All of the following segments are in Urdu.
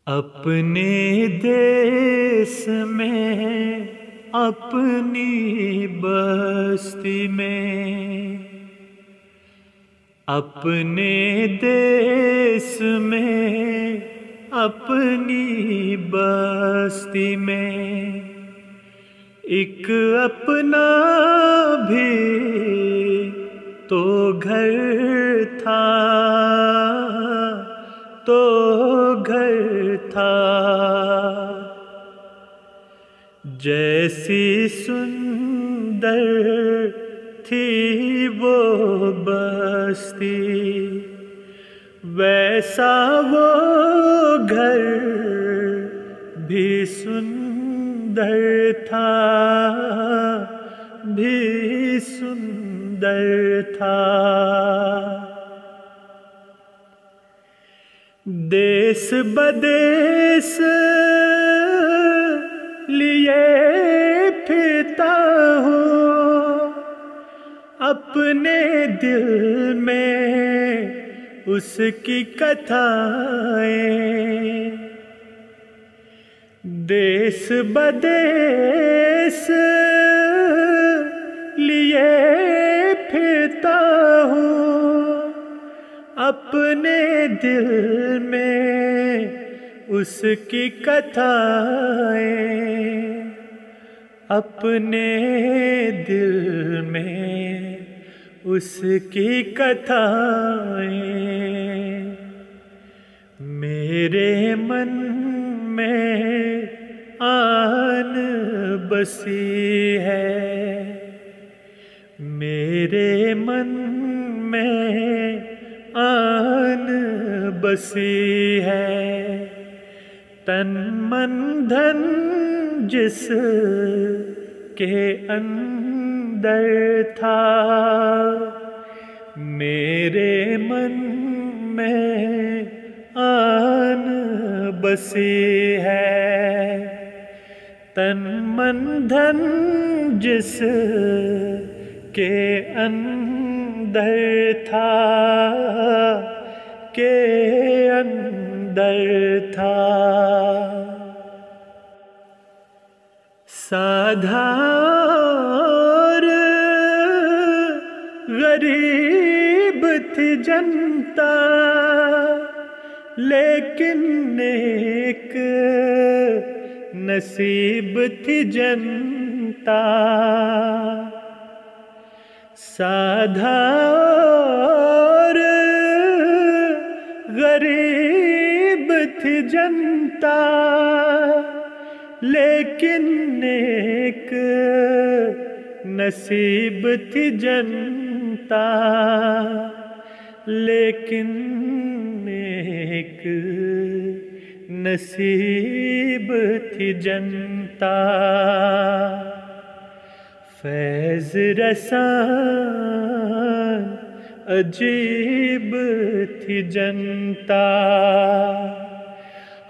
اپنے دیس میں اپنی بستی میں، اپنے دیس میں اپنی بستی میں، ایک اپنا بھی تو گھر تھا، تو گھر تھا۔ جیسی سندر تھی وہ بستی، ویسا وہ گھر بھی سندر تھا، بھی سندر تھا۔ دیس بدیس لیے پھرتا ہوں، اپنے دل میں اس کی کتھائیں، دیس بدیس لیے پھرتا ہوں، اپنے دل میں اس کی کتھائیں، اپنے دل میں اس کی کتھائیں۔ میرے من میں آن بسی ہے، میرے من میں آن بسی ہے، تن من دھن جس کے اندر تھا، میرے من میں آن بسی ہے، تن من دھن جس کے اندر تھا، کے اندر تھا۔ سادھا اور غریب تھی جنتا، لیکن نیک نصیب تھی جنتا۔ سادھا اور غریب تھی جنتا، لیکن نیک نصیب تھی جنتا، لیکن نیک نصیب تھی جنتا۔ فیض رساں عجیب تھی جنتا،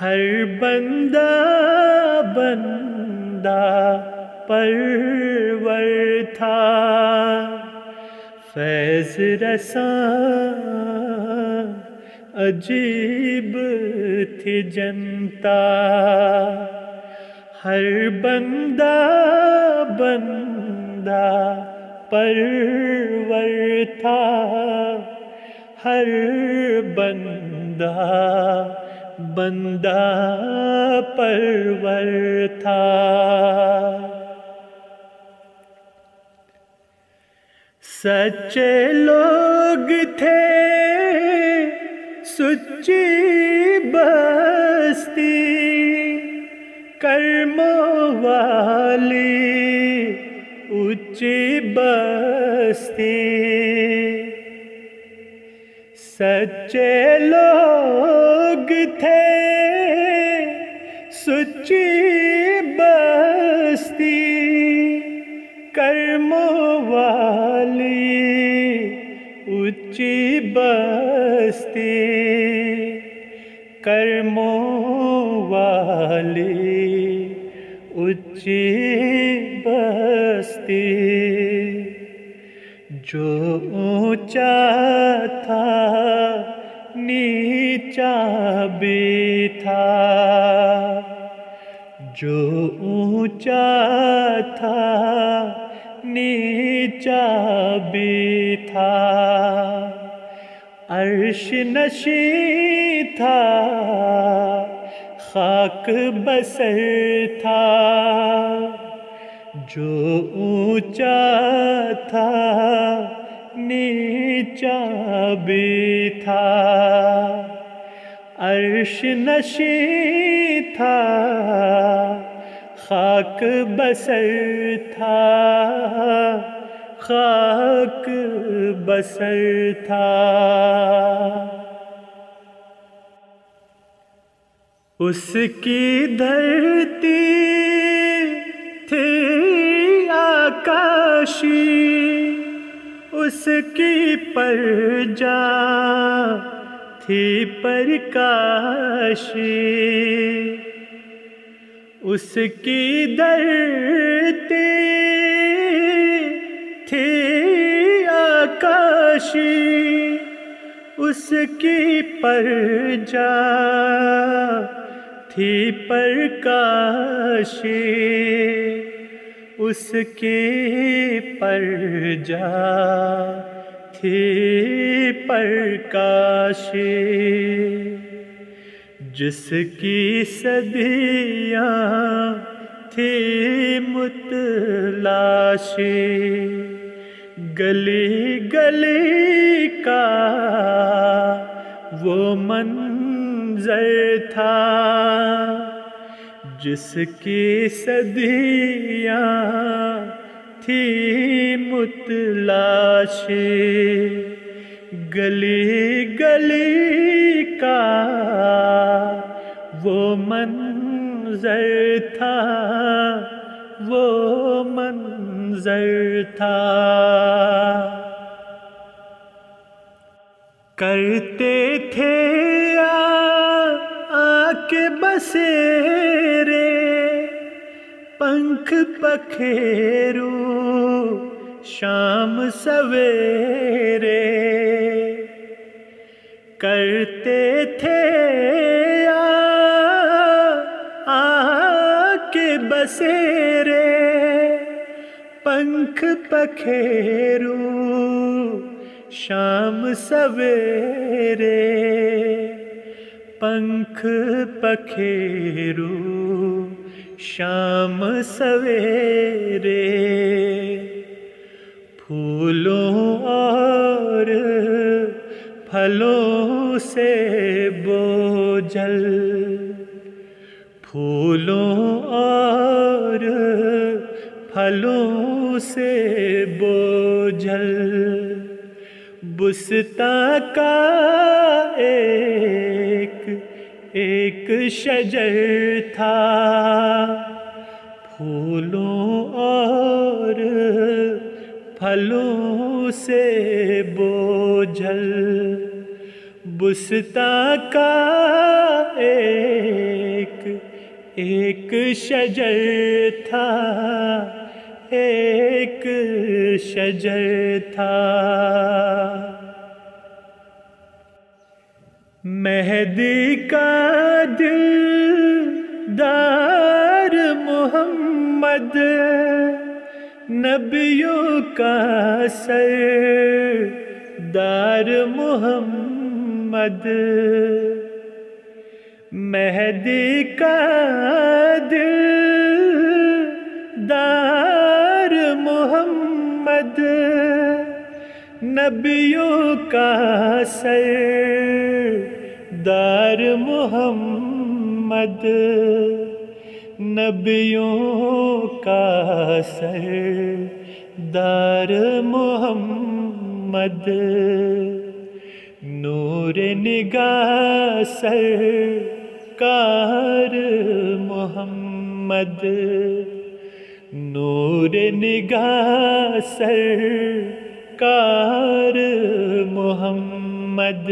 ہر بندہ بندہ پرور تھا۔ فیض رساں عجیب تھی جنتا، ہر بندہ بندہ پرور تھا، ہر بندہ بندہ پرور تھا۔ سچے لوگ تھے سچی بستی، کرموں والی اونچی بستی۔ سچے لوگ تھے سچی بستی، کرموں والی اونچی بستی، کرموں والی اونچی بستی۔ جو اونچا تھا نیچا بھی تھا، جو اونچا تھا نیچا بھی تھا، عرش نشین تھا خاک بسر تھا، جو اونچا تھا نیچا بھی تھا، عرش نشین تھا خاک بسر تھا، خاک بسر تھا۔ اس کی دھرتی تھی آکاشی، اس کی پرجا تھی پرکاشی، اس کی دھرتی تھی آکاشی، اس کی پرجا تھی پرکاشی، اس کی پرجا تھی پرکاشی، جس کی صدیاں تھی متلاشی، گلی گلی کا وہ منظر تھا، جس کی صدیاں تھی متلاشی، گلی گلی کا وہ منظر تھا، وہ منظر تھا۔ کرتے تھے آ کے بسیرے پنکھ پکھیرو شام سویرے، کرتے تھے آ کے بسیرے پنکھ پکھیرو شام سویرے، پنکھ پکھیرو شام سویرے، پھولوں اور پھلوں سے بوجھل، پھولوں اور پھلوں سے بوجھل، بستاں کا ایک شجر تھا، پھولوں اور پھلوں سے بوجھل، بستاں کا ایک شجر تھا، ایک شجر تھا۔ مہدی کا دلدار محمد، نبیوں کا سردار محمد، مہدی کا دلدار محمد، نبیوں کا سردار محمد، نبیوں کا سردار محمد، نور نگاہ سرکار محمد، نور نگاہ سرکار محمد،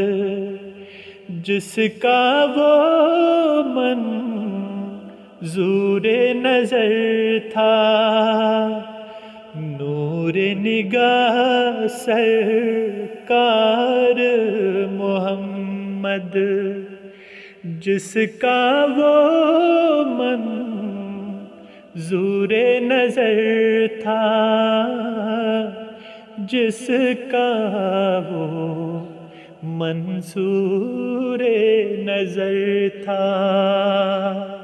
جس کا وہ منظور نظر تھا، نور نگاہ سرکار محمد۔ محمد جس کا وہ منظور نظر تھا، جس کا وہ منظور نظر تھا۔